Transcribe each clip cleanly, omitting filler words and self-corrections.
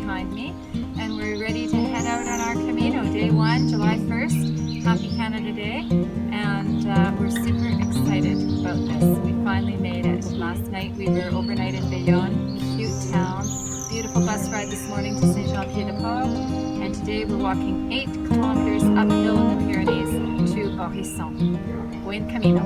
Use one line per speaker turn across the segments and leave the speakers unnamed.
behind me, and we're ready to head out on our Camino. Day 1, July 1st, Happy Canada Day, and we're super excited about this. We finally made it. Last night we were overnight in Bayonne, cute town, beautiful bus ride this morning to Saint-Jean-Pied-de-Port, and today we're walking 8 kilometers uphill in the Pyrenees to Horizon. Buen Camino.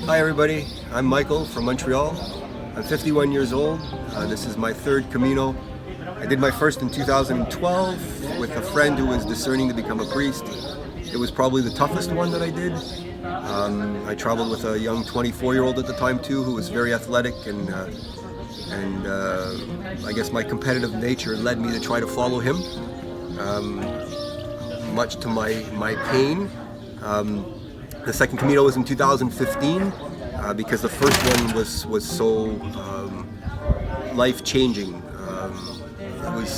Hi everybody, I'm Michael from Montreal. I'm 51 years old. This is my third Camino. I did my first in 2012 with a friend who was discerning to become a priest. It was probably the toughest one that I did. I traveled with a young 24-year-old at the time too, who was very athletic, and I guess my competitive nature led me to try to follow him, much to my pain. The second Camino was in 2015 because the first one was so life-changing.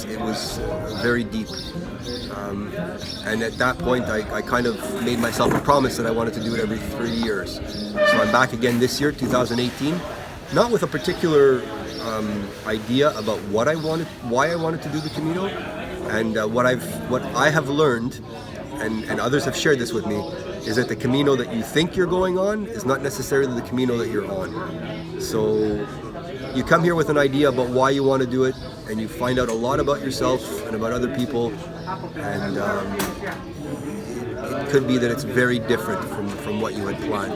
It was very deep, and at that point I kind of made myself a promise that I wanted to do it every 3 years. So I'm back again this year, 2018, not with a particular idea about why I wanted to do the Camino, and what I have learned, and others have shared this with me, is that the Camino that you think you're going on is not necessarily the Camino that you're on. So you come here with an idea about why you want to do it, and you find out a lot about yourself and about other people, and it could be that it's very different from what you had planned.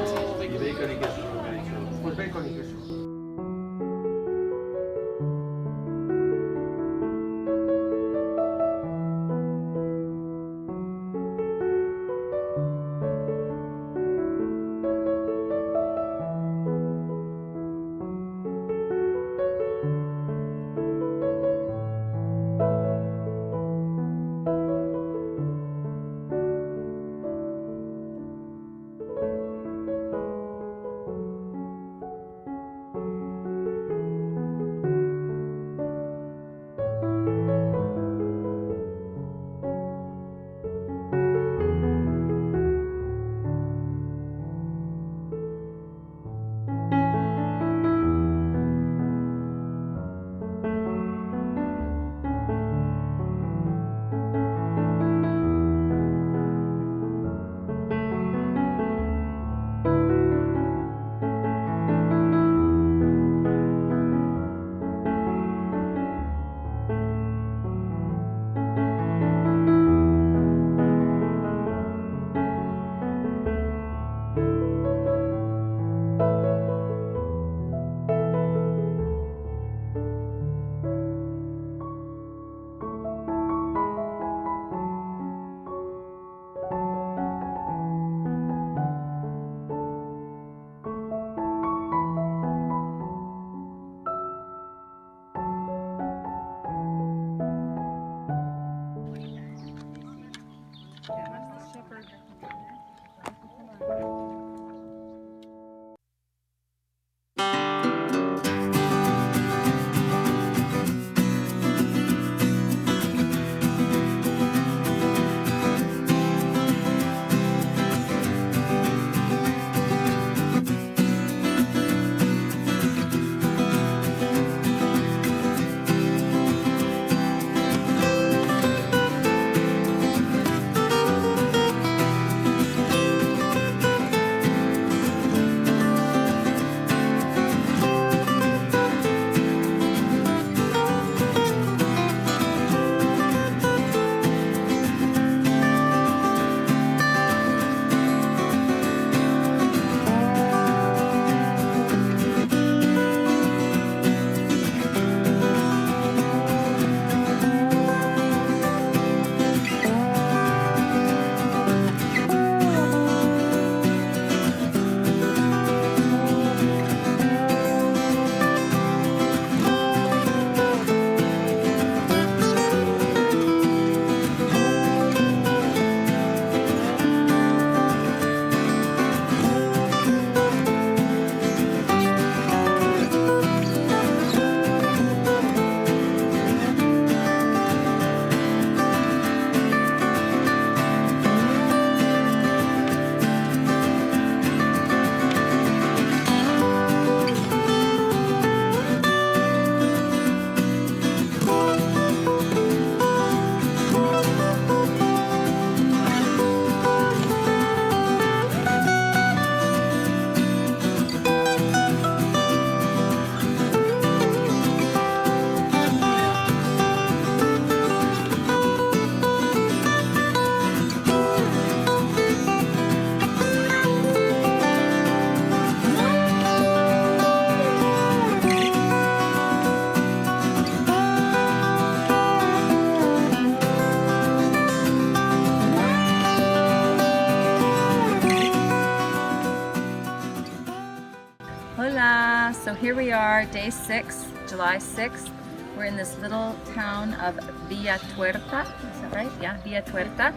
Hola! So here we are, day 6, July 6th. We're in this little town of Villa Tuerta. Is that right? Yeah, Villa Tuerta.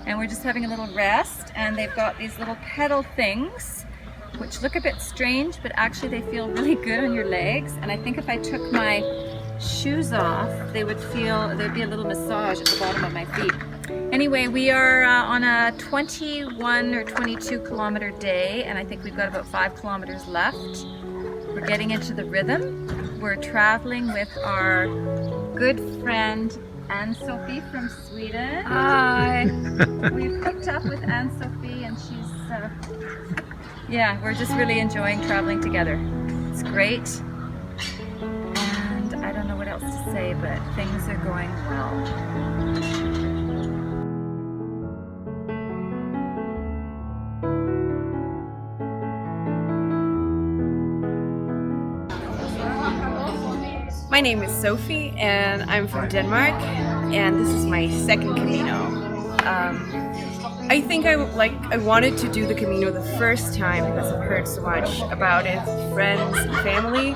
And we're just having a little rest, and they've got these little pedal things which look a bit strange, but actually they feel really good on your legs. And I think if I took my shoes off, there'd be a little massage at the bottom of my feet. Anyway, we are on a 21 or 22 kilometer day, and I think we've got about 5 kilometers left. We're getting into the rhythm. We're traveling with our good friend Ann-Sophie from Sweden. Hi! We've hooked up with Ann-Sophie, and she's, yeah, we're just really enjoying traveling together. It's great. And I don't know what else to say, but things are going well.
My name is Sophie, and I'm from Denmark, and this is my second Camino. I think I wanted to do the Camino the first time because I've heard so much about it, friends and family,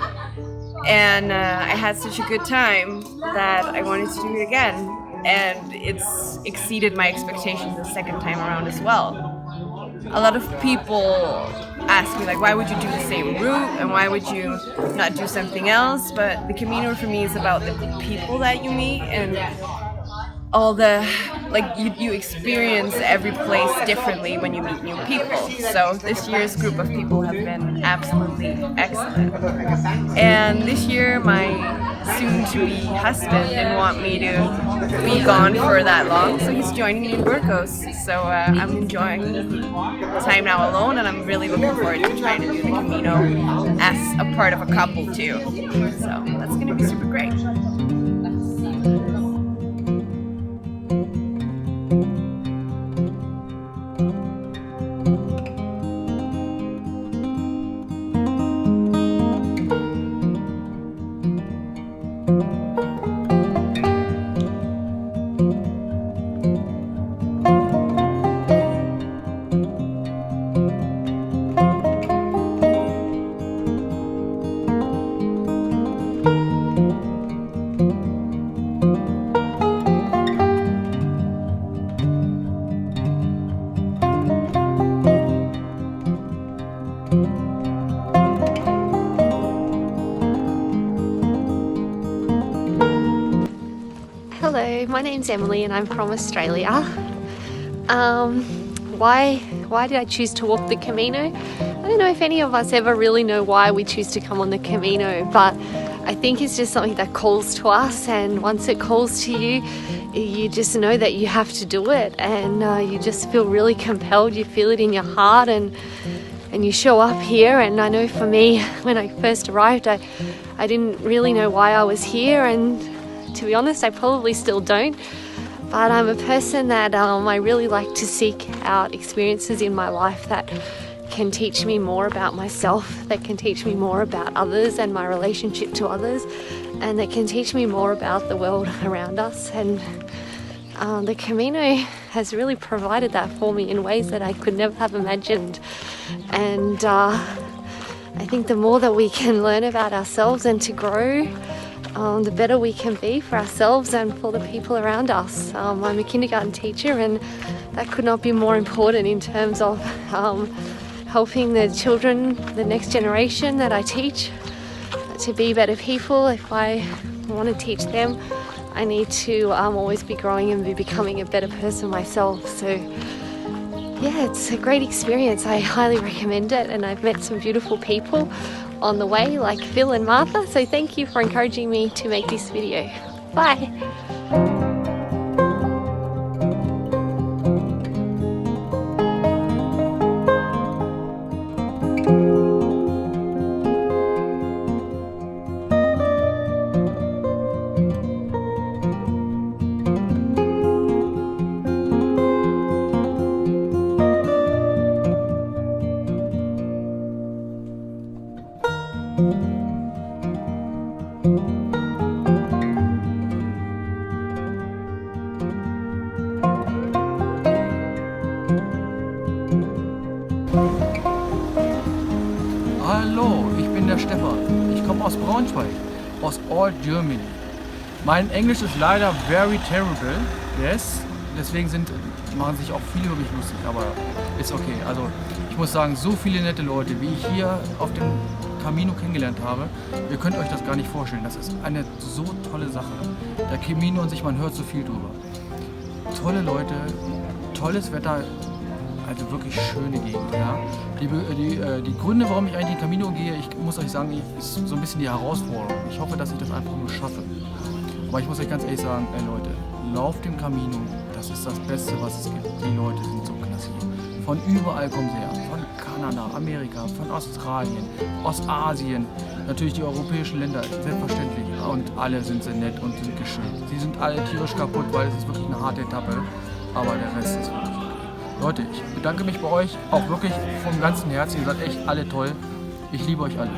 and I had such a good time that I wanted to do it again, and it's exceeded my expectations the second time around as well. A lot of people ask me, like, why would you do the same route and why would you not do something else? But the Camino for me is about the people that you meet and all the, like, you experience every place differently when you meet new people. So this year's group of people have been absolutely excellent. And this year my soon-to-be husband didn't want me to be gone for that long, so he's joining me in Burgos. So I'm enjoying time now alone, and I'm really looking forward to trying to do the Camino as a part of a couple too. So that's going to be super great.
name's Emily and I'm from Australia. Why did I choose to walk the Camino? I don't know if any of us ever really know why we choose to come on the Camino, but I think it's just something that calls to us, and once it calls to you, you just know that you have to do it, and you just feel really compelled. You feel it in your heart, and you show up here. And I know for me, when I first arrived, I didn't really know why I was here, and to be honest, I probably still don't. But I'm a person that I really like to seek out experiences in my life that can teach me more about myself, that can teach me more about others and my relationship to others, and that can teach me more about the world around us. And the Camino has really provided that for me in ways that I could never have imagined. And I think the more that we can learn about ourselves and to grow, the better we can be for ourselves and for the people around us. I'm a kindergarten teacher, and that could not be more important in terms of helping the children, the next generation that I teach, to be better people. If I want to teach them, I need to always be growing and be becoming a better person myself. So yeah, it's a great experience. I highly recommend it, and I've met some beautiful people on the way, like Phil and Martha. So thank you for encouraging me to make this video. Bye.
Hallo, ich bin der Stefan. Ich komme aus Braunschweig, aus All Germany. Mein Englisch ist leider very terrible, yes. Deswegen machen sich auch viele über mich lustig, aber ist okay. Also ich muss sagen, so viele nette Leute, wie ich hier auf dem Camino kennengelernt habe, ihr könnt euch das gar nicht vorstellen. Das ist eine so tolle Sache. Der Camino an sich, man hört so viel drüber. Tolle Leute, tolles Wetter, also wirklich schöne Gegend. Ja? Die Gründe, warum ich eigentlich den Camino gehe, ich muss euch sagen, ist so ein bisschen die Herausforderung. Ich hoffe, dass ich das einfach nur schaffe. Aber ich muss euch ganz ehrlich sagen, ey Leute, lauft dem Camino, das ist das Beste, was es gibt. Die Leute sind so klasse hier. Von überall kommen sie her. Von Kanada, Amerika, von Australien, Ostasien, natürlich die europäischen Länder, selbstverständlich. Und alle sind sehr nett und sind geschönt. Sie sind alle tierisch kaputt, weil es ist wirklich eine harte Etappe. Aber der Rest ist wirklich okay. Leute, ich bedanke mich bei euch, auch wirklich vom ganzen Herzen. Ihr seid echt alle toll. Ich liebe euch alle.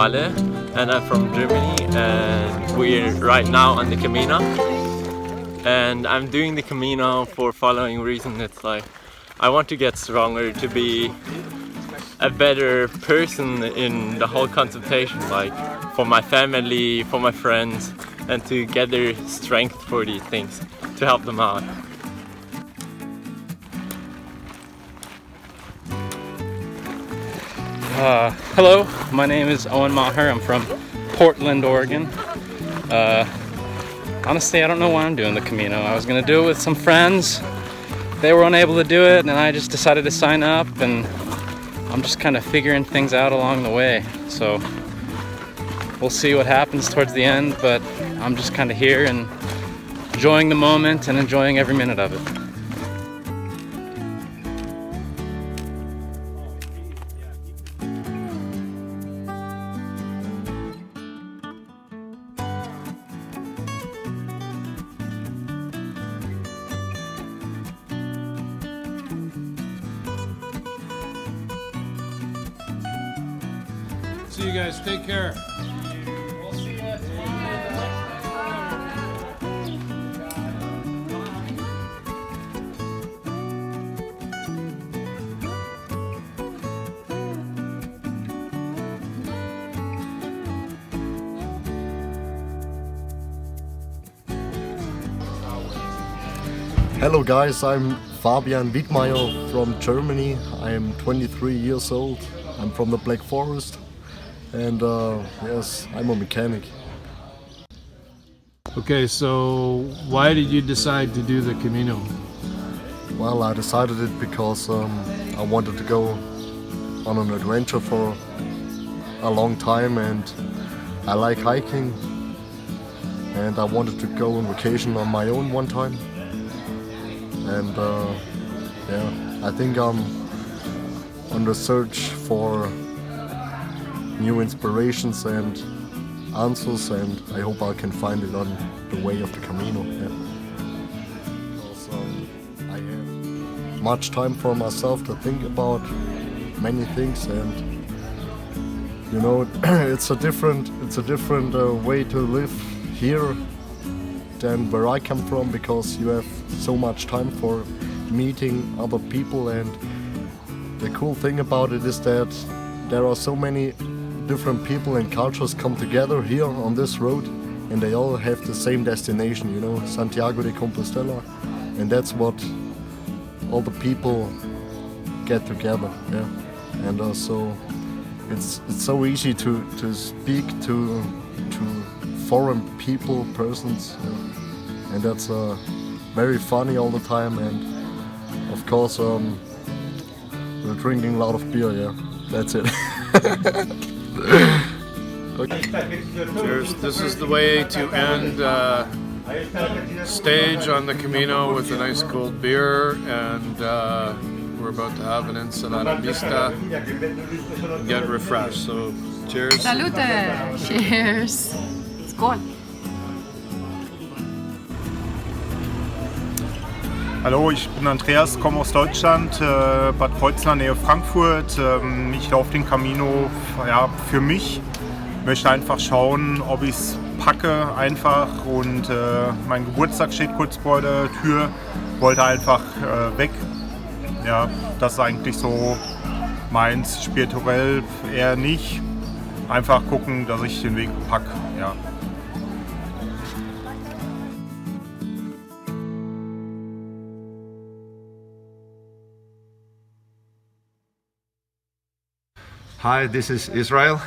Walle and I'm from Germany, and we're right now on the Camino. And I'm doing the Camino for following reason. It's like I want to get stronger, to be a better person in the whole consultation, like for my family, for my friends, and to gather strength for these things, to help them out.
Hello, my name is Owen Maher. I'm from Portland, Oregon. Honestly, I don't know why I'm doing the Camino. I was gonna do it with some friends. They were unable to do it, and I just decided to sign up, and I'm just kind of figuring things out along the way. So we'll see what happens towards the end, but I'm just kind of here and enjoying the moment and enjoying every minute of it.
See you guys. Take care.
We'll see you.
Hello guys, I'm Fabian Wiedmeier from Germany. I am 23 years old. I'm from the Black Forest, and yes, I'm a mechanic.
Okay, so why did you decide to do the Camino?
Well, I decided it because I wanted to go on an adventure for a long time, and I like hiking, and I wanted to go on vacation on my own one time. And yeah, I think I'm on the search for new inspirations and answers, and I hope I can find it on the way of the Camino. Yeah. Because I have much time for myself to think about many things, and you know, it's a different way to live here than where I come from, because you have so much time for meeting other people. And the cool thing about it is that there are so many different people and cultures come together here on this road, and they all have the same destination, you know, Santiago de Compostela, and that's what all the people get together. Yeah, and so it's so easy to speak to foreign people, persons, and that's very funny all the time. And of course, we're drinking a lot of beer. Yeah, that's it. Okay.
Cheers. This is the way to end stage on the Camino with a nice cold beer, and we're about to have an ensalada mista and get refreshed. So cheers.
Salute! Cheers! Skål!
Hallo, ich bin Andreas, komme aus Deutschland, Bad Kreuznach, Nähe Frankfurt. Ich laufe den Camino für mich. Möchte einfach schauen, ob ich es packe einfach, und mein Geburtstag steht kurz vor der Tür. Wollte einfach weg. Ja, das ist eigentlich so meins, spirituell eher nicht. Einfach gucken, dass ich den Weg packe. Ja.
Hi, this is Israel.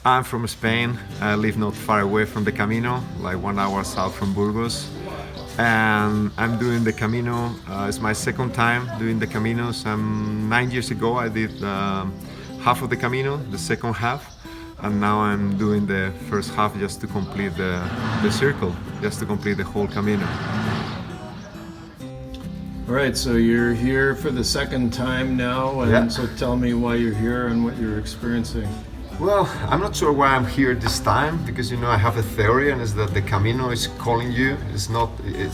I'm from Spain. I live not far away from the Camino, like 1 hour south from Burgos. And I'm doing the Camino. It's my second time doing the Camino. 9 years ago I did half of the Camino, the second half. And now I'm doing the first half just to complete the circle, just to complete the whole Camino.
All right, so you're here for the second time now, and
Yeah.
so tell me why you're here and what you're experiencing.
Well, I'm not sure why I'm here this time, because you know I have a theory, and it's that the Camino is calling you. It's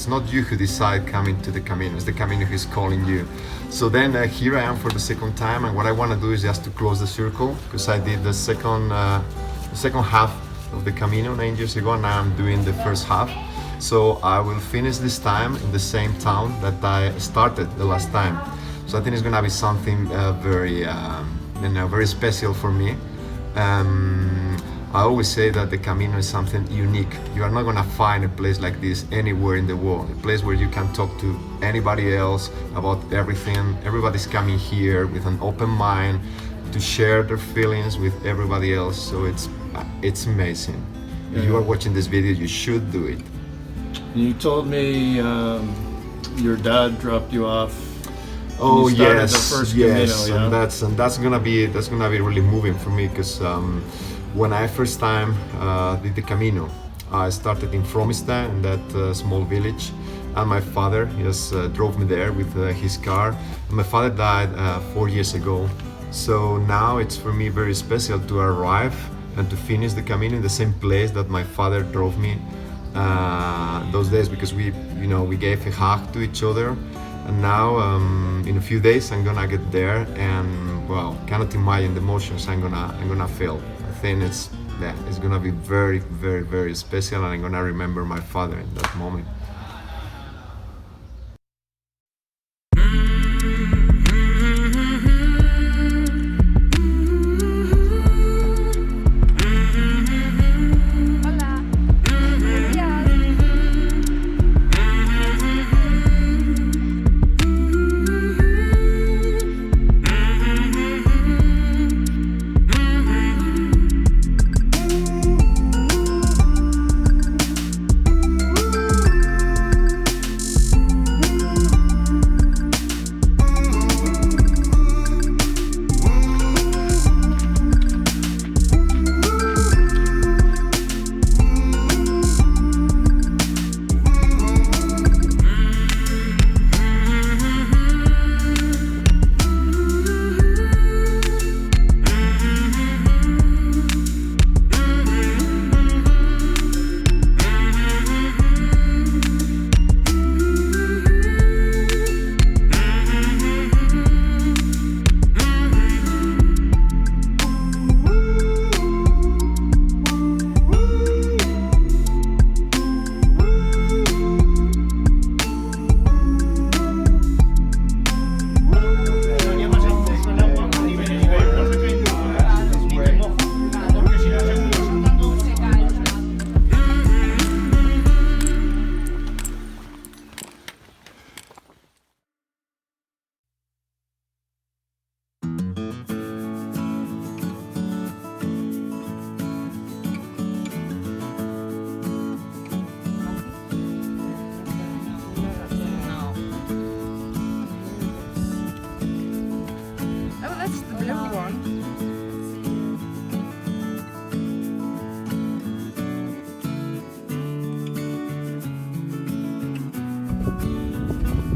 not you who decide coming to the Camino. It's the Camino who's calling you. So then here I am for the second time, and what I want to do is just to close the circle, because I did the second half of the Camino 9 years ago, and now I'm doing the first half. So I will finish this time in the same town that I started the last time. So I think it's gonna be something very, very special for me. I always say that the Camino is something unique. You are not gonna find a place like this anywhere in the world. A place where you can talk to anybody else about everything. Everybody's coming here with an open mind to share their feelings with everybody else. So it's amazing. If you are watching this video, you should do it.
You told me your dad dropped you off.
Oh
You started
yes,
the first
yes,
Camino,
and that's gonna be really moving for me, because when I first time did the Camino, I started in Fromista, in that small village, and my father just drove me there with his car. And my father died 4 years ago, so now it's for me very special to arrive and to finish the Camino in the same place that my father drove me those days, because we gave a hug to each other. And now in a few days I'm gonna get there, and well, cannot imagine the emotions I'm gonna feel. I think it's gonna be very, very, very special, and I'm gonna remember my father in that moment.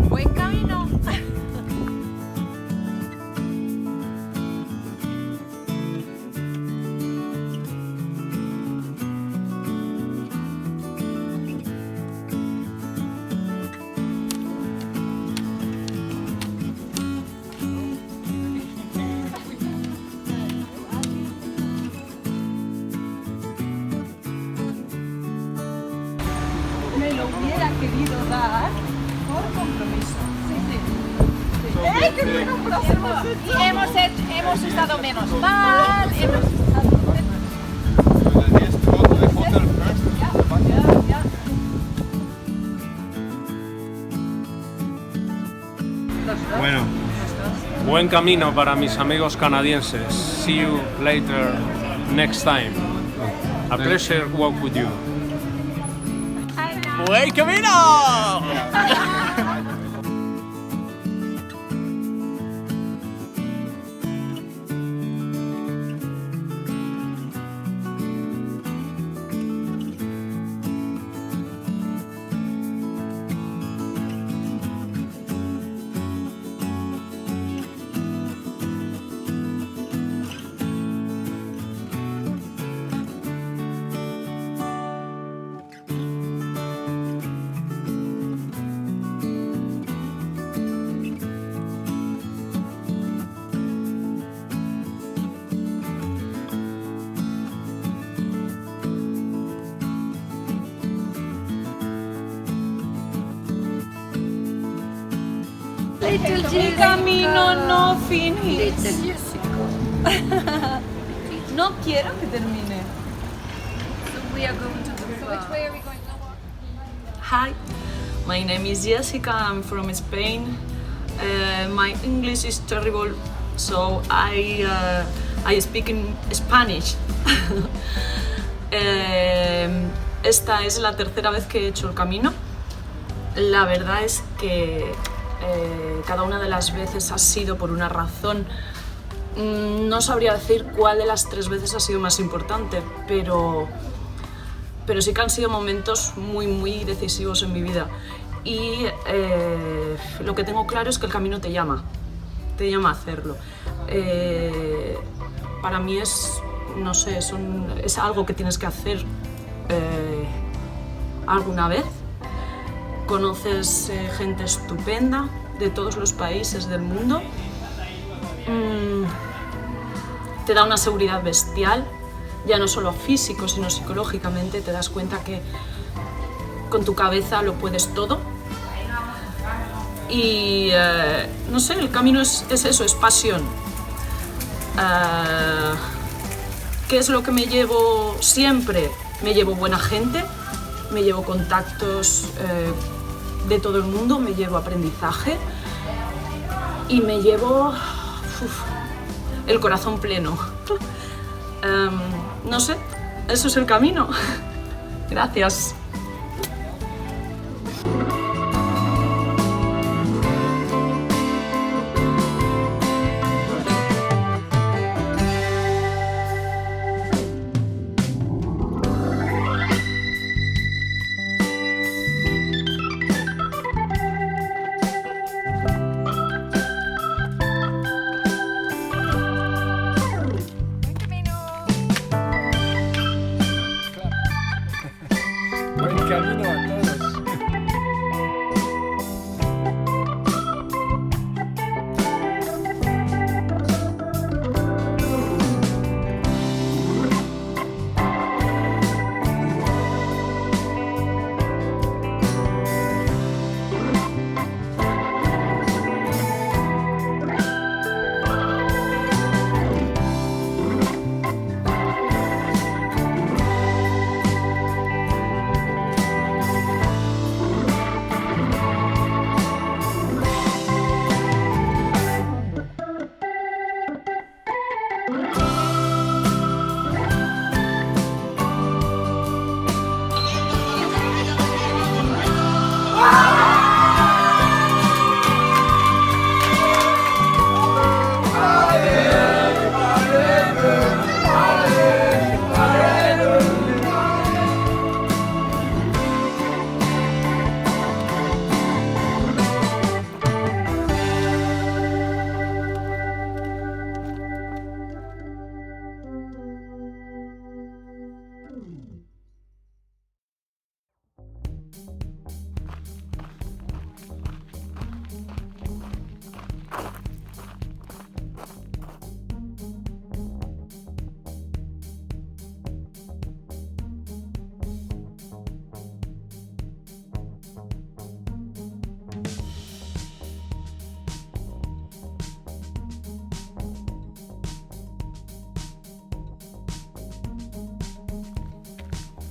Buen camino.
Me lo hubiera querido dar por compromiso. ¡Ay, qué bueno! Y hemos usado menos mal, hemos usado menos. Ya.
Bueno, buen camino para mis amigos canadienses. See you later next time. A pleasure walk with you.
¡Buen camino!
El camino no finishes. No quiero que termine.
We are going to the
Which way are we going? Hi, my name is Jessica. I'm from Spain. My English is terrible, so I speak in Spanish. Esta es la tercera vez que he hecho el camino. La verdad es que cada una de las veces ha sido por una razón. No sabría decir cuál de las 3 veces ha sido más importante, pero sí que han sido momentos muy decisivos en mi vida. Y lo que tengo claro es que el camino te llama a hacerlo. Para mí es, no sé, es algo que tienes que hacer alguna vez. Conoces gente estupenda de todos los países del mundo. Te da una seguridad bestial, ya no solo físico, sino psicológicamente. Te das cuenta que con tu cabeza lo puedes todo. Y no sé, el camino es eso, es pasión. ¿Qué es lo que me llevo siempre? Me llevo buena gente, me llevo contactos de todo el mundo, me llevo aprendizaje y me llevo el corazón pleno. No sé, eso es el camino. Gracias.
Buen camino a todos.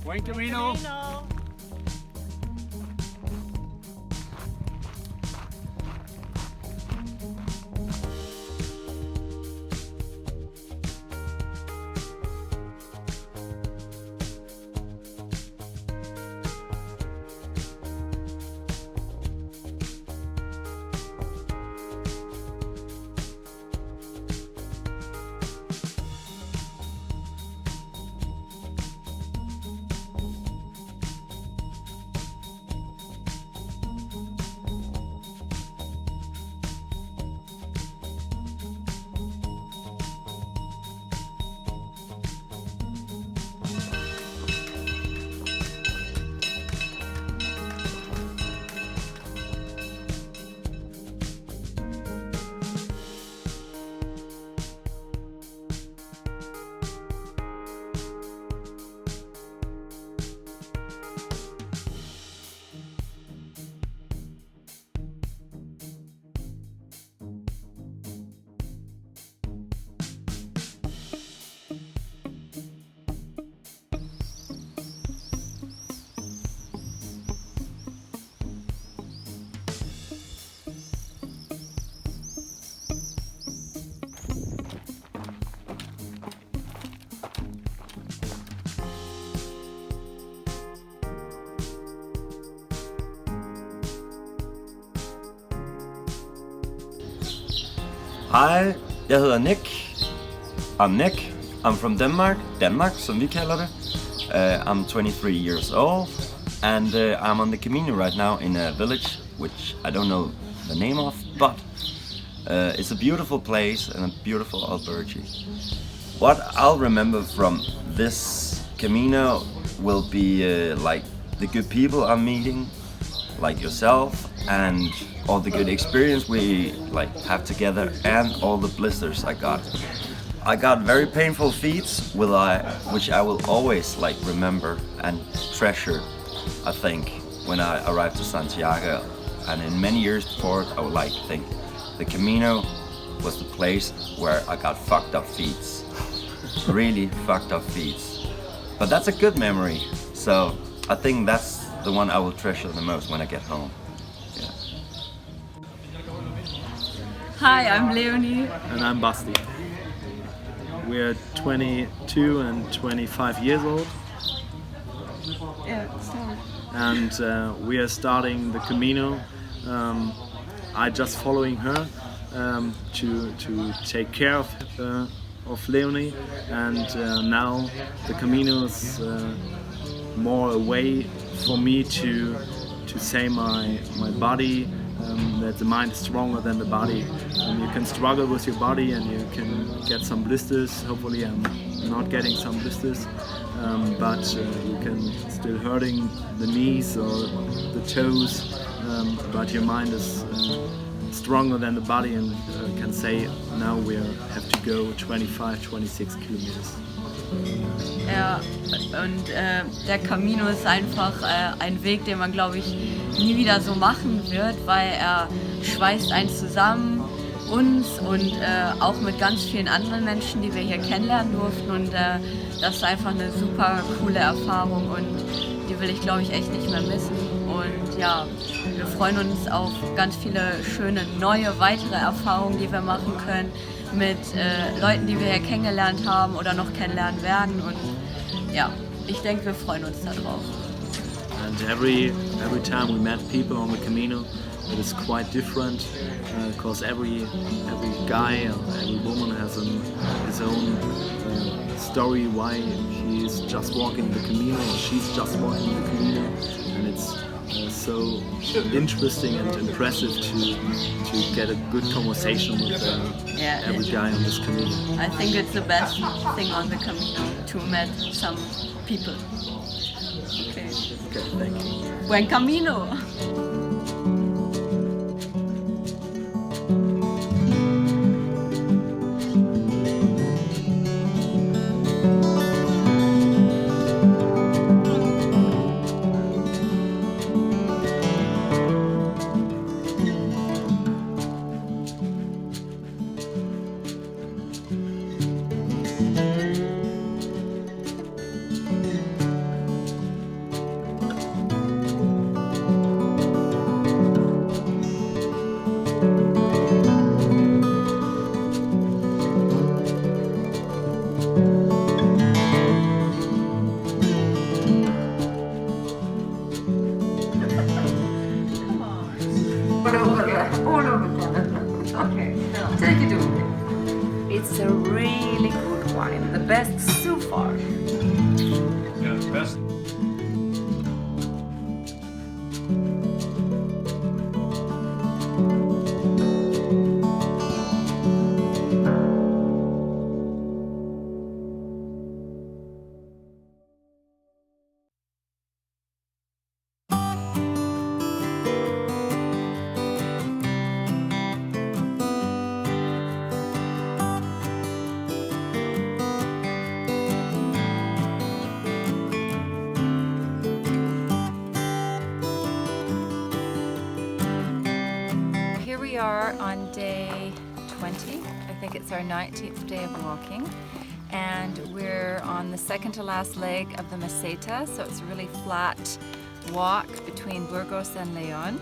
Buen camino.
Hej, jeg hedder Nick. I'm Nick. I'm from Denmark. Danmark, som vi kalder det. I'm 23 years old, and I'm on the Camino right now in a village which I don't know the name of, but it's a beautiful place and a beautiful albergue. What I'll remember from this Camino will be like the good people I'm meeting, like yourself, and all the good experience we like have together, and all the blisters I got. I got very painful feet, which I will always like remember and treasure. I think when I arrived to Santiago, and in many years before, I would like think the Camino was the place where I got fucked up feet, really fucked up feet. But that's a good memory, so I think that's the one I will treasure the most when I get home. Yeah.
Hi, I'm Leonie.
And I'm Basti. We're 22 and 25 years old.
Yeah,
And we are starting the Camino. I'm just following her to take care of Leonie, and now the Camino is more a way for me to say my body, that the mind is stronger than the body, and you can struggle with your body and you can get some blisters. Hopefully I'm not getting some blisters, but you can still hurting the knees or the toes, but your mind is stronger than the body, and can say now we have to go 25-26 kilometers.
Ja, und der Camino ist einfach ein Weg, den man, glaube ich, nie wieder so machen wird, weil er schweißt einen zusammen, uns und auch mit ganz vielen anderen Menschen, die wir hier kennenlernen durften, und das ist einfach eine super coole Erfahrung und die will ich, glaube ich, echt nicht mehr missen. Und ja, wir freuen uns auf ganz viele schöne, neue, weitere Erfahrungen, die wir machen können mit Leuten, die wir hier kennengelernt haben oder noch kennenlernen werden. Und ja, ich denke, wir freuen uns darauf.
And every time we met people on the Camino, it is quite different, because every guy and every woman has his own story why he is just walking the Camino, or she's just walking the Camino, and it's so interesting and impressive to get a good conversation with every guy on this Camino.
I think it's the best thing on the Camino, to meet some people. Okay,
thank you.
Buen Camino!
Okay, take it away. It's a really good wine, the best so far.
Yeah, the best.
Here we are on day 20. I think it's our 19th day of walking. And we're on the second to last leg of the Meseta, so it's a really flat walk between Burgos and León.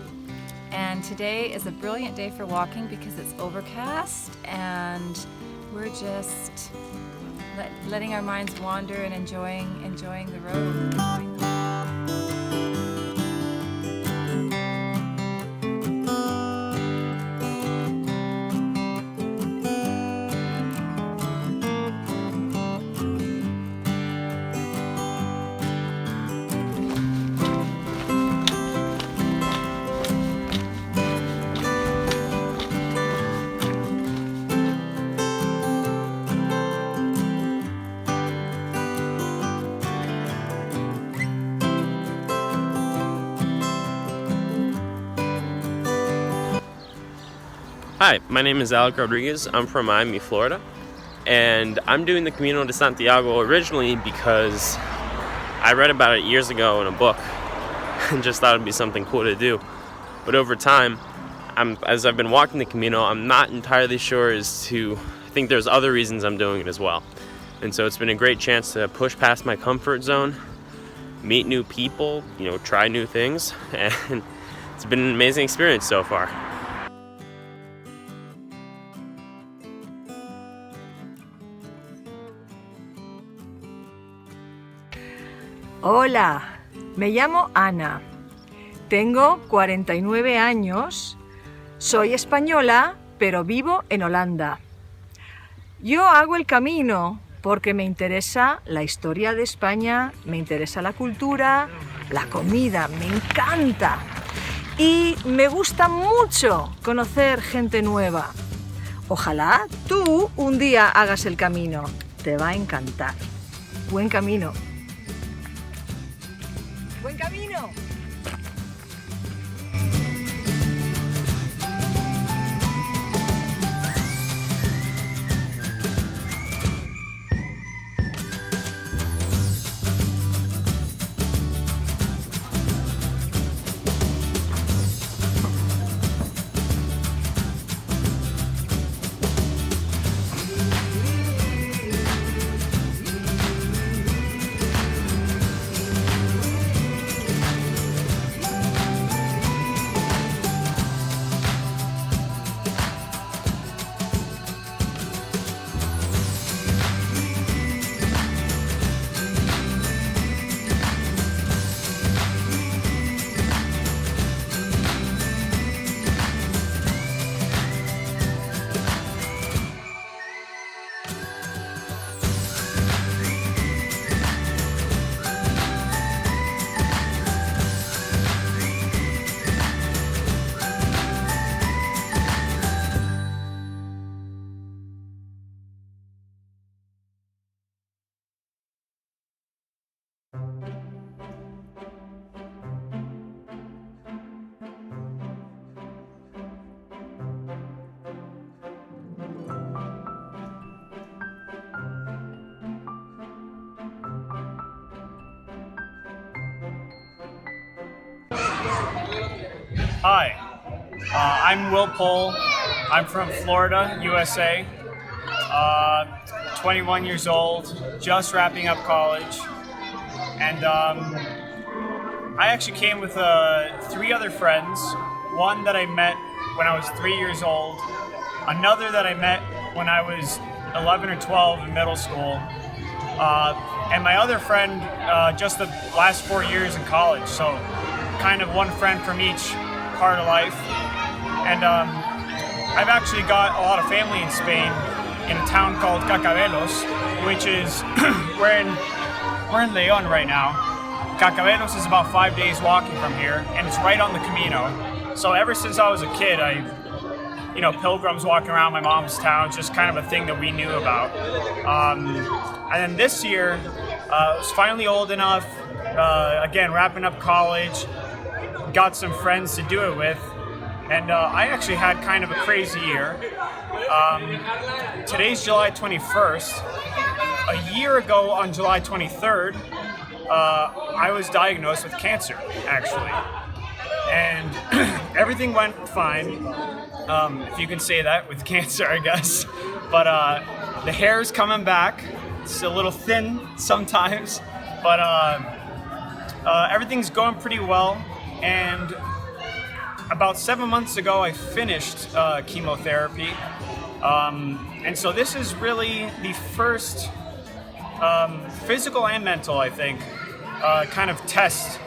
And today is a brilliant day for walking because it's overcast and we're just letting our minds wander and enjoying the road.
Hi, my name is Alec Rodriguez. I'm from Miami, Florida, and I'm doing the Camino de Santiago originally because I read about it years ago in a book and just thought it'd be something cool to do. But over time, as I've been walking the Camino, I'm not entirely sure as to, I think there's other reasons I'm doing it as well. And so it's been a great chance to push past my comfort zone, meet new people, try new things, and it's been an amazing experience so far.
Hola, me llamo Ana, tengo 49 años, soy española, pero vivo en Holanda. Yo hago el camino porque me interesa la historia de España, me interesa la cultura, la comida, me encanta. Y me gusta mucho conocer gente nueva. Ojalá tú un día hagas el camino, te va a encantar. Buen camino. ¡Buen camino!
Hi, I'm Will Pohl. I'm from Florida, USA. 21 years old, just wrapping up college. And I actually came with 3 other friends. One that I met when I was 3 years old. Another that I met when I was 11 or 12 in middle school. And my other friend just the last 4 years in college. So kind of one friend from each part of life. And I've actually got a lot of family in Spain in a town called Cacabelos, which is, we're in Leon right now. Cacabelos is about 5 days walking from here, and it's right on the Camino. So ever since I was a kid, pilgrims walking around my mom's town, it's just kind of a thing that we knew about. And then this year, I was finally old enough, again, wrapping up college, got some friends to do it with, and I actually had kind of a crazy year. Today's July 21st. A year ago on July 23rd, I was diagnosed with cancer, actually. And everything went fine, if you can say that with cancer, I guess. But the hair's coming back. It's a little thin sometimes, but everything's going pretty well. And about 7 months ago, I finished chemotherapy. And so this is really the first physical and mental, I think, kind of test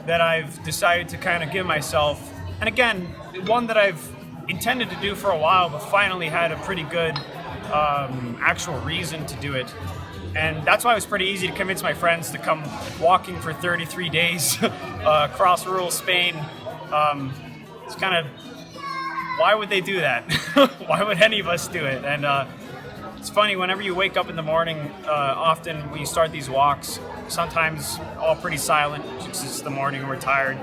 that I've decided to kind of give myself. And again, one that I've intended to do for a while, but finally had a pretty good actual reason to do it. And that's why it was pretty easy to convince my friends to come walking for 33 days across rural Spain. It's kind of, why would they do that? Why would any of us do it? And it's funny, whenever you wake up in the morning, often when you start these walks, sometimes all pretty silent, it's just the morning and we're tired.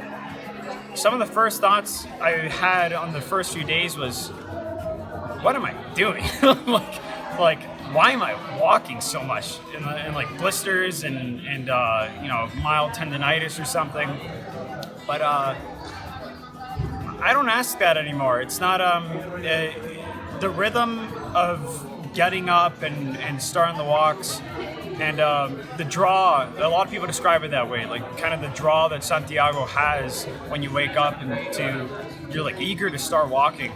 Some of the first thoughts I had on the first few days was, what am I doing? like, why am I walking so much in like blisters and you know, mild tendonitis or something? But I don't ask that anymore. It's not the rhythm of getting up and starting the walks, and the draw. A lot of people describe it that way, like kind of the draw that Santiago has when you wake up and you're like eager to start walking.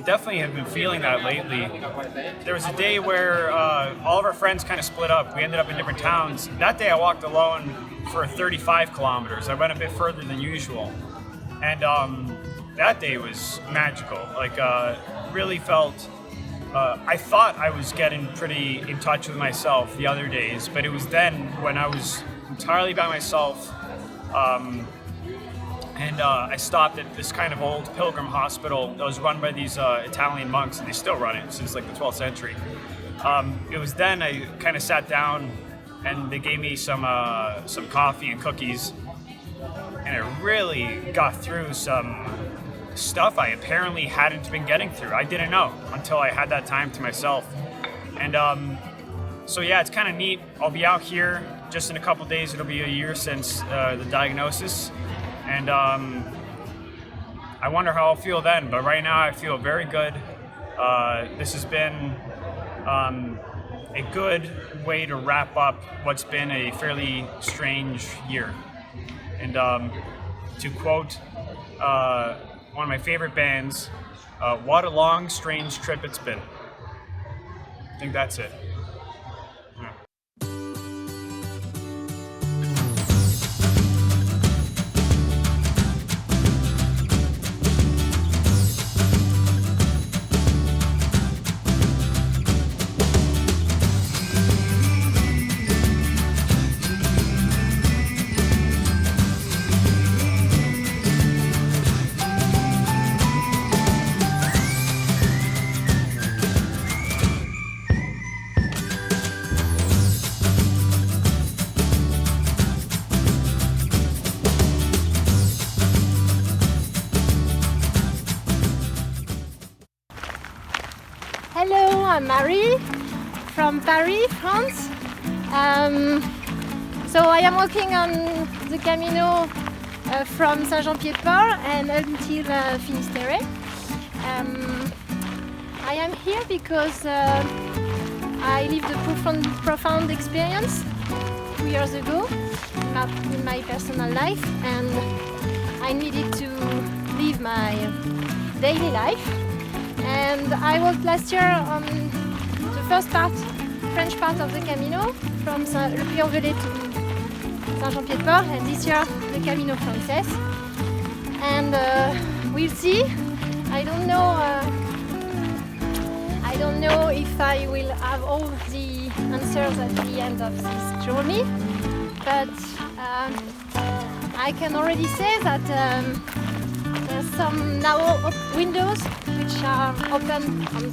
Definitely have been feeling that lately. There was a day where all of our friends kind of split up. We ended up in different towns. That day I walked alone for 35 kilometers. I went a bit further than usual. And that day was magical. Like, really felt, I thought I was getting pretty in touch with myself the other days, but it was then when I was entirely by myself. And I stopped at this kind of old pilgrim hospital that was run by these Italian monks, and they still run it since like the 12th century. It was then I kind of sat down, and they gave me some coffee and cookies, and I really got through some stuff I apparently hadn't been getting through. I didn't know until I had that time to myself. And so yeah, it's kind of neat. I'll be out here just in a couple days. It'll be a year since the diagnosis. And I wonder how I'll feel then, but right now I feel very good. This has been a good way to wrap up what's been a fairly strange year. And to quote one of my favorite bands, what a long, strange trip it's been. I think that's it. Yeah.
Hello, I'm Marie from Paris, France. So I am walking on the Camino from Saint-Jean-Pied-de-Port and until Finisterre. I am here because I lived a profound experience 2 years ago in my personal life, and I needed to live my daily life. And I walked last year on the first part, French part of the Camino, from Le Puy-en-Velay to Saint-Jean-Pied-de-Port, and this year the Camino Frances. And we'll see. I don't know if I will have all the answers at the end of this journey, but I can already say that there's some now windows which are open on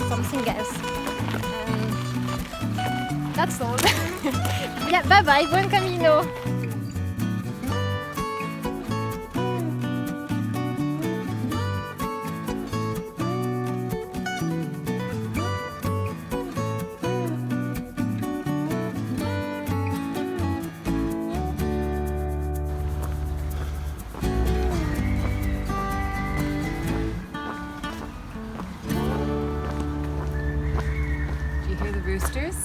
something else. That's all. Yeah, bye bye, buen camino.
Do you hear the roosters?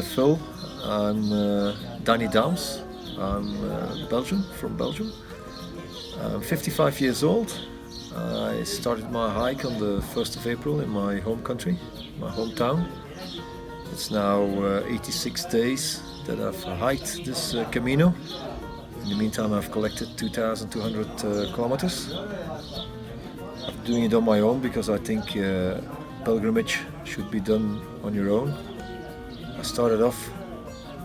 Phil. I'm Danny Dams. I'm Belgium, from Belgium. I'm 55 years old. I started my hike on the 1st of April in my home country, my hometown. It's now 86 days that I've hiked this Camino. In the meantime, I've collected 2,200 kilometers. I'm doing it on my own because I think pilgrimage should be done on your own. I started off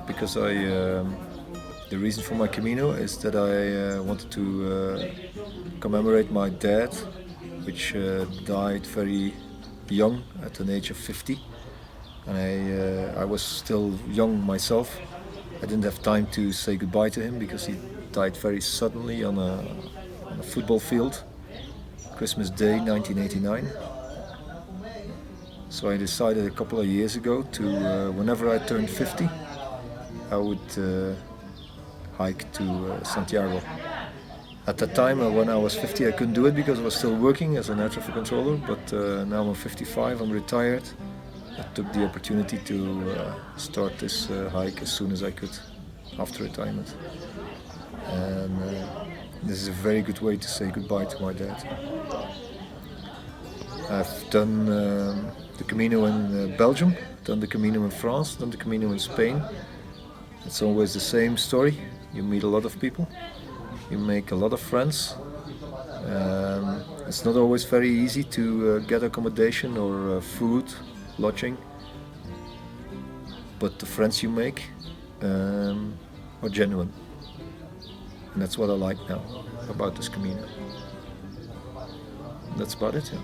because the reason for my Camino is that I wanted to commemorate my dad, which died very young at an age of 50. And I was still young myself. I didn't have time to say goodbye to him because he died very suddenly on a football field, Christmas Day 1989. So I decided a couple of years ago to, whenever I turned 50, I would hike to Santiago. At that time, when I was 50, I couldn't do it because I was still working as an air traffic controller, but now I'm 55, I'm retired. I took the opportunity to start this hike as soon as I could after retirement. And this is a very good way to say goodbye to my dad. I've done the Camino in Belgium, done the Camino in France, done the Camino in Spain. It's always the same story. You meet a lot of people, you make a lot of friends. It's not always very easy to get accommodation or food, lodging, but the friends you make are genuine, and that's what I like now about this Camino. That's about it, yeah.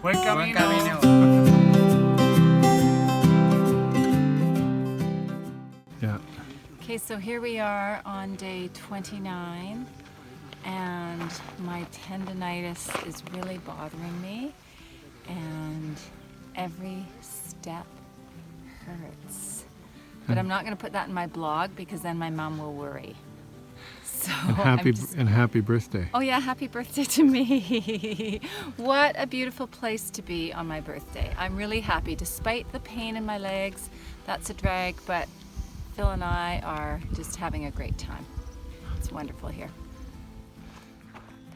Buen camino.
Yeah.
Okay, so here we are on day 29, and my tendinitis is really bothering me, and every step hurts. But I'm not going to put that in my blog because then my mom will worry. So
And happy birthday.
Oh yeah, happy birthday to me. What a beautiful place to be on my birthday. I'm really happy despite the pain in my legs. That's a drag, but Phil and I are just having a great time. It's wonderful here.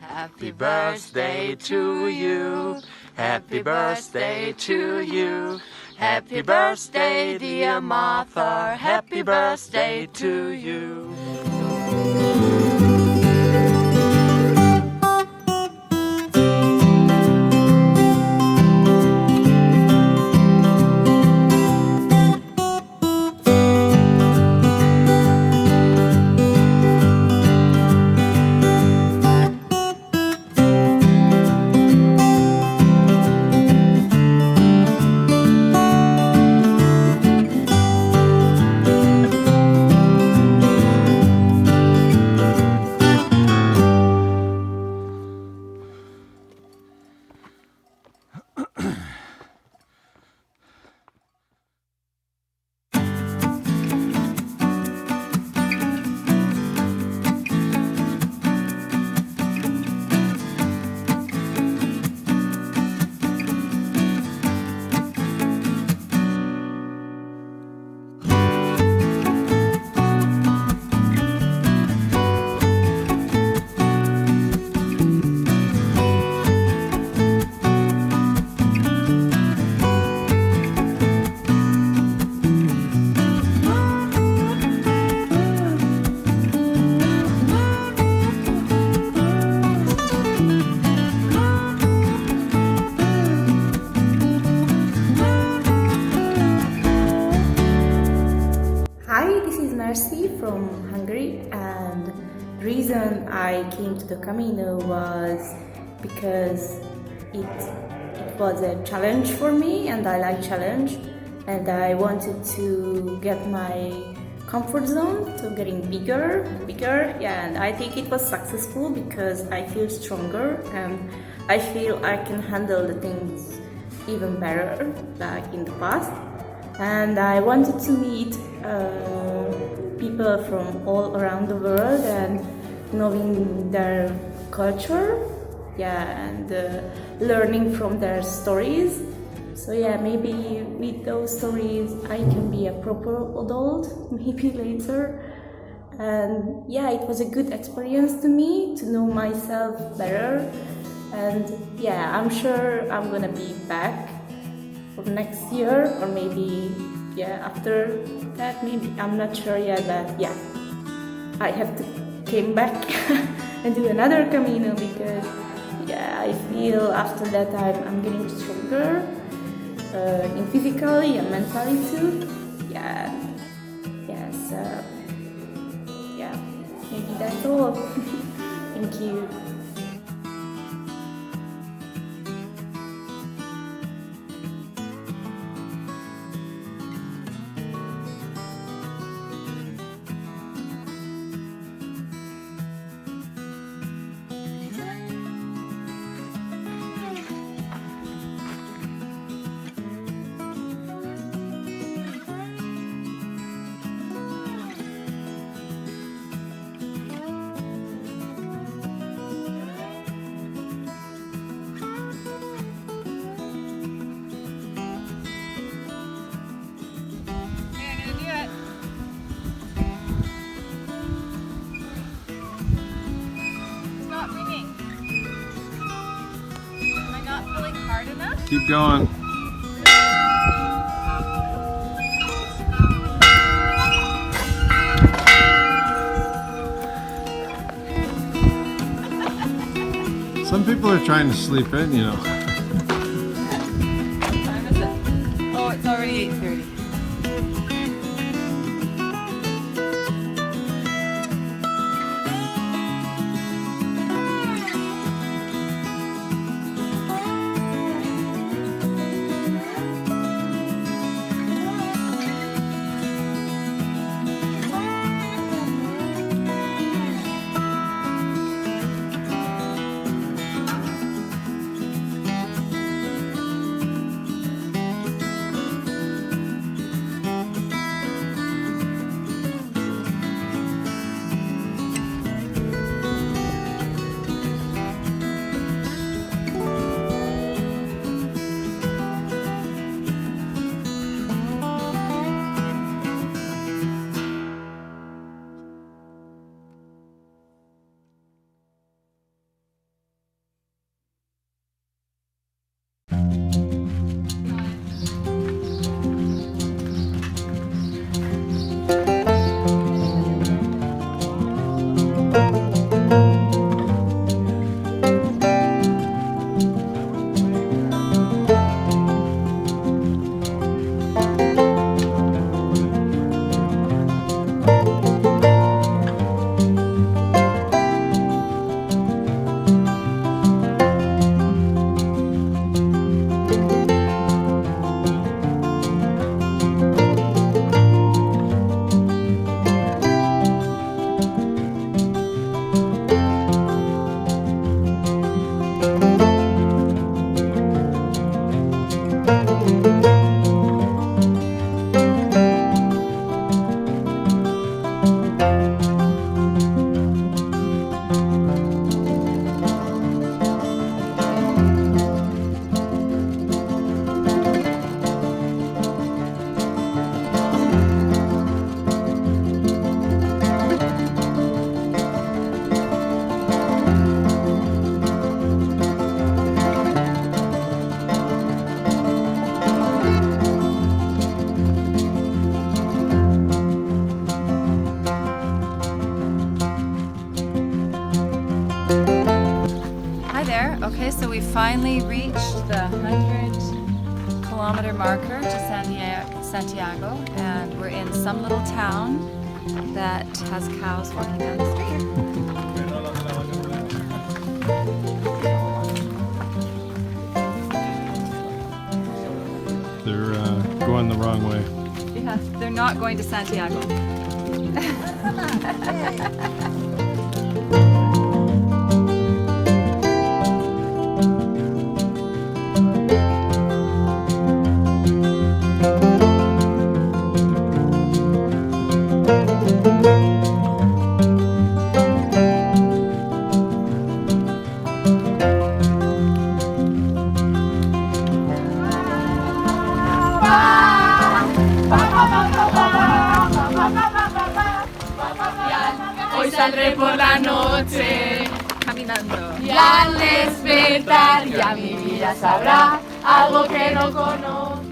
Happy birthday to you. Happy birthday to you. Happy birthday, dear Martha. Happy birthday to you.
From Hungary, and the reason I came to the Camino was because it was a challenge for me, and I like challenge, and I wanted to get my comfort zone to getting bigger, and I think it was successful because I feel stronger and I feel I can handle the things even better like in the past. And I wanted to meet people from all around the world and knowing their culture, and learning from their stories. So yeah, maybe with those stories I can be a proper adult, maybe later. And yeah, it was a good experience to me to know myself better. And yeah, I'm sure I'm gonna be back for next year, or maybe after that, maybe I'm not sure yet, but yeah, I have to came back and do another Camino because I feel after that I'm getting stronger in physically and mentally too. So maybe that's all. Thank you.
Keep going. Some people are trying to sleep in, you know.
What time is it? Oh, it's already 8:30. finally reached the 100-kilometer marker to Santiago, and we're in some little town that has cows walking down the street.
They're going the wrong way.
Yeah, they're not going to Santiago.
Hoy saldré por la noche
caminando
y al despertar ya mi vida sabrá algo que no conoce.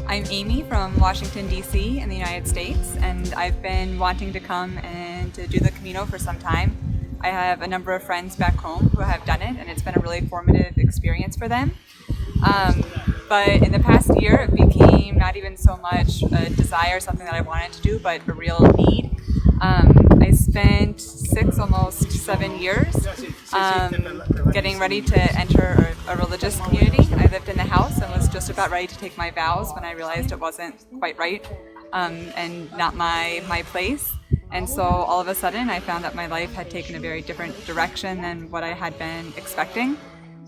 I'm Amy from Washington, D.C. in the United States, and I've been wanting to come and to do the Camino for some time. I have a number of friends back home who have done it, and it's been a really formative experience for them. But in the past year, it became not even so much a desire, something that I wanted to do, but a real need. I spent 6, almost 7 years getting ready to enter a religious community. I lived in the house and was just about ready to take my vows when I realized it wasn't quite right and not my place. And so all of a sudden I found that my life had taken a very different direction than what I had been expecting.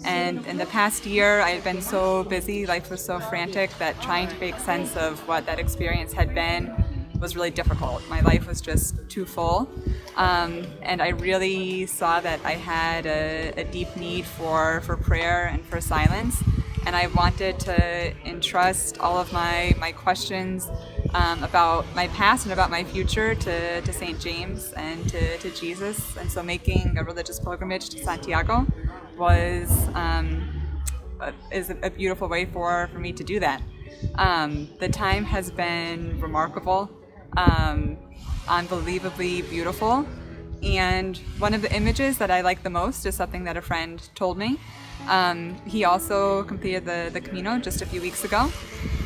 And in the past year I had been so busy, life was so frantic, that trying to make sense of what that experience had been was really difficult. My life was just too full. And I really saw that I had a deep need for prayer and for silence. And I wanted to entrust all of my questions about my past and about my future to St. James and to Jesus. And so making a religious pilgrimage to Santiago is a beautiful way for me to do that. The time has been remarkable, unbelievably beautiful. And one of the images that I like the most is something that a friend told me. He also completed the Camino just a few weeks ago.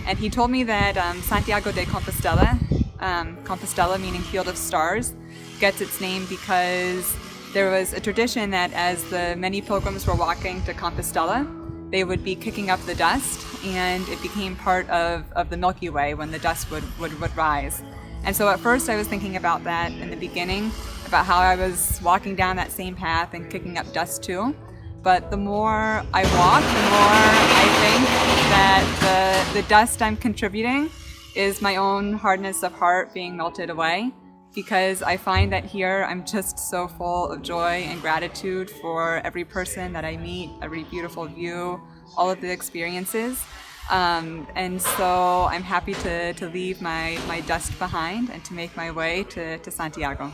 And he told me that Santiago de Compostela, Compostela meaning Field of Stars, gets its name because there was a tradition that as the many pilgrims were walking to Compostela, they would be kicking up the dust, and it became part of the Milky Way when the dust would rise. And so at first I was thinking about that in the beginning, about how I was walking down that same path and kicking up dust too. But the more I walk, the more I think that the dust I'm contributing is my own hardness of heart being melted away, because I find that here I'm just so full of joy and gratitude for every person that I meet, every beautiful view, all of the experiences. And so I'm happy to leave my dust behind and to make my way to Santiago.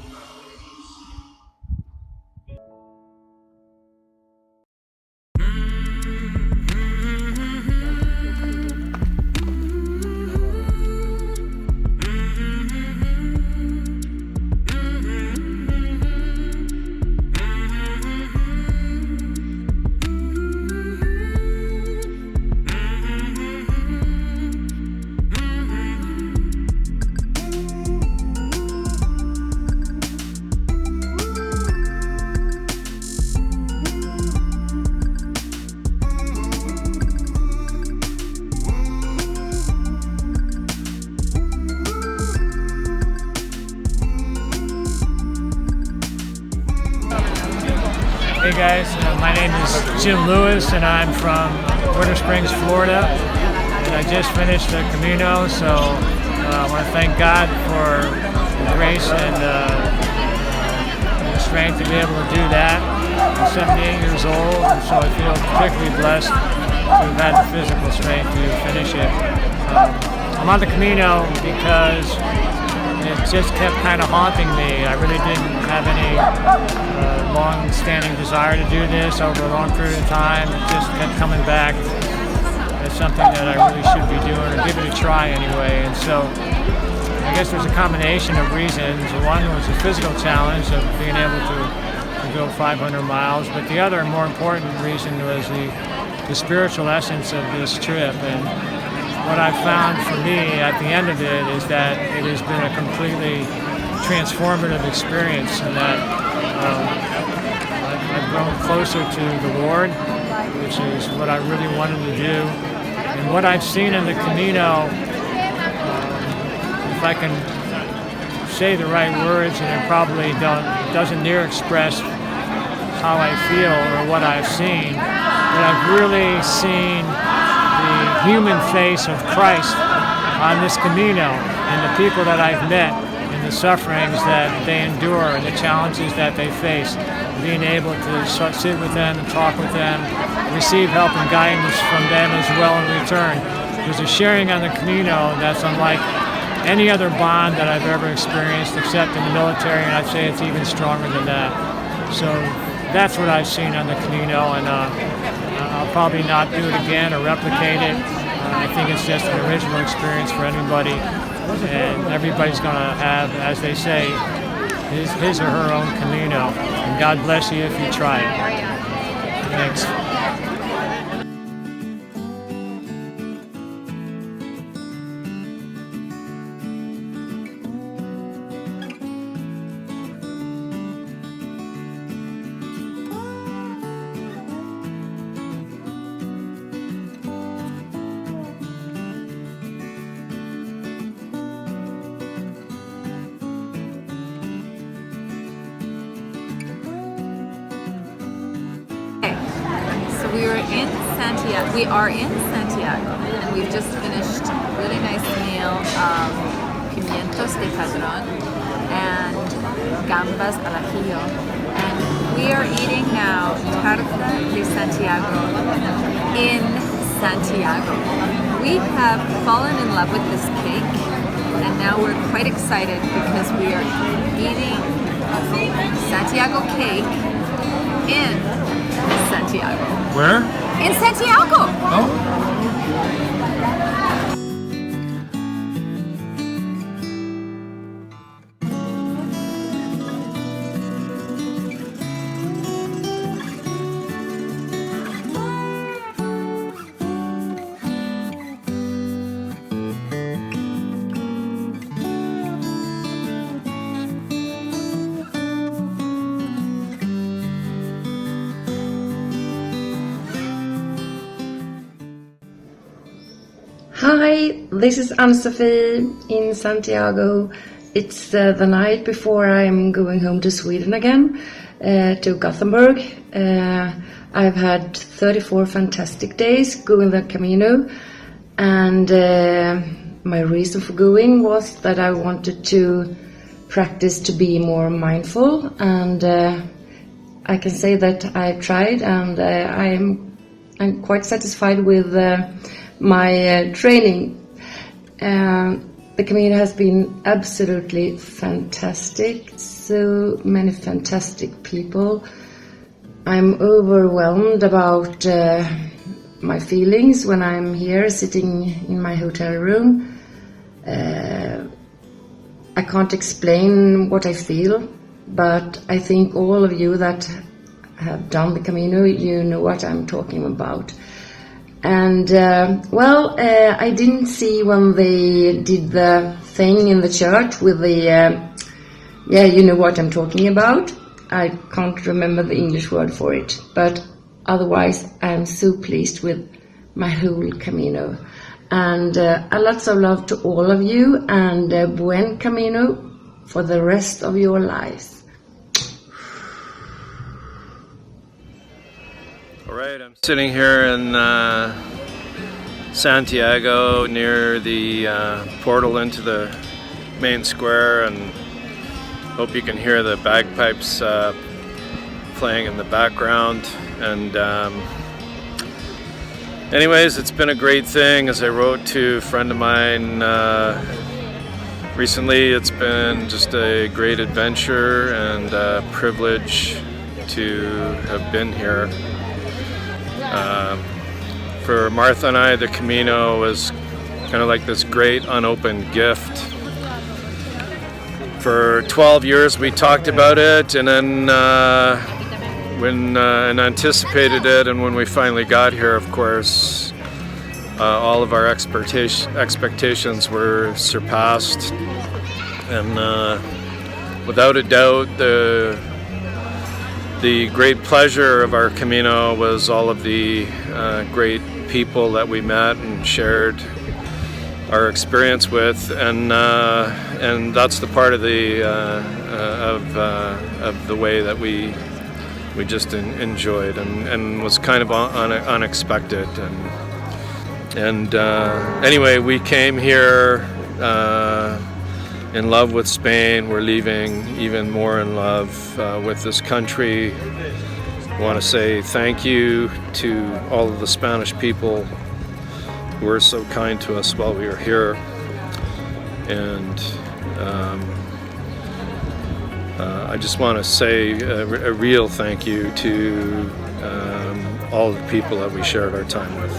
Hey guys, my name is Jim Lewis and I'm from Winter Springs, Florida. And I just finished the Camino, so I want to thank God for the grace and the strength to be able to do that. I'm 78 years old, and so I feel particularly blessed to have had the physical strength to finish it. I'm on the Camino because it just kept kind of haunting me. I really didn't have any long-standing desire to do this over a long period of time. It just kept coming back as something that I really should be doing, or give it a try anyway. And so I guess there's a combination of reasons. One was the physical challenge of being able to go 500 miles, but the other more important reason was the spiritual essence of this trip. And what I've found for me at the end of it is that it has been a completely transformative experience, and that I've grown closer to the Lord, which is what I really wanted to do. And what I've seen in the Camino, if I can say the right words, and it probably doesn't near express how I feel or what I've seen, but I've really seen the human face of Christ on this Camino, and the people that I've met, and the sufferings that they endure, and the challenges that they face, being able to sit with them and talk with them, receive help and guidance from them as well in return. There's a sharing on the Camino that's unlike any other bond that I've ever experienced except in the military, and I'd say it's even stronger than that. So that's what I've seen on the Camino, and I'll probably not do it again or replicate it. I think it's just an original experience for anybody, and everybody's going to have, as they say, his or her own Camino. And God bless you if you try it. Thanks.
We are in Santiago, and we've just finished a really nice meal of pimientos de padrón and gambas al ajillo. And we are eating now tarta de Santiago in Santiago. We have fallen in love with this cake, and now we're quite excited because we are eating Santiago cake in Santiago.
Where?
In Santiago!
Oh.
Hi, this is Anne-Sophie in Santiago. It's the night before I'm going home to Sweden again, to Gothenburg. I've had 34 fantastic days going the Camino, and my reason for going was that I wanted to practice to be more mindful, and I can say that I've tried, and I'm quite satisfied with my training. The Camino has been absolutely fantastic. So many fantastic people. I'm overwhelmed about my feelings when I'm here sitting in my hotel room. I can't explain what I feel, but I think all of you that have done the Camino, you know what I'm talking about. And I didn't see when they did the thing in the church with the, you know what I'm talking about. I can't remember the English word for it, but otherwise I'm so pleased with my whole Camino. And a lots of love to all of you, and buen Camino for the rest of your lives.
Alright, I'm sitting here in Santiago near the portal into the main square, and hope you can hear the bagpipes playing in the background. And anyways, it's been a great thing. As I wrote to a friend of mine recently, it's been just a great adventure and a privilege to have been here. For Martha and I, the Camino was kind of like this great unopened gift. For 12 years we talked about it, and then and anticipated it, and when we finally got here, of course, all of our expectations were surpassed. And without a doubt, the great pleasure of our Camino was all of the great people that we met and shared our experience with, and that's the part of the way that we just enjoyed, and was kind of unexpected. And anyway, we came here in love with Spain. We're leaving even more in love with this country. I want to say thank you to all of the Spanish people who were so kind to us while we were here. And I just want to say a real thank you to all the people that we shared our time with.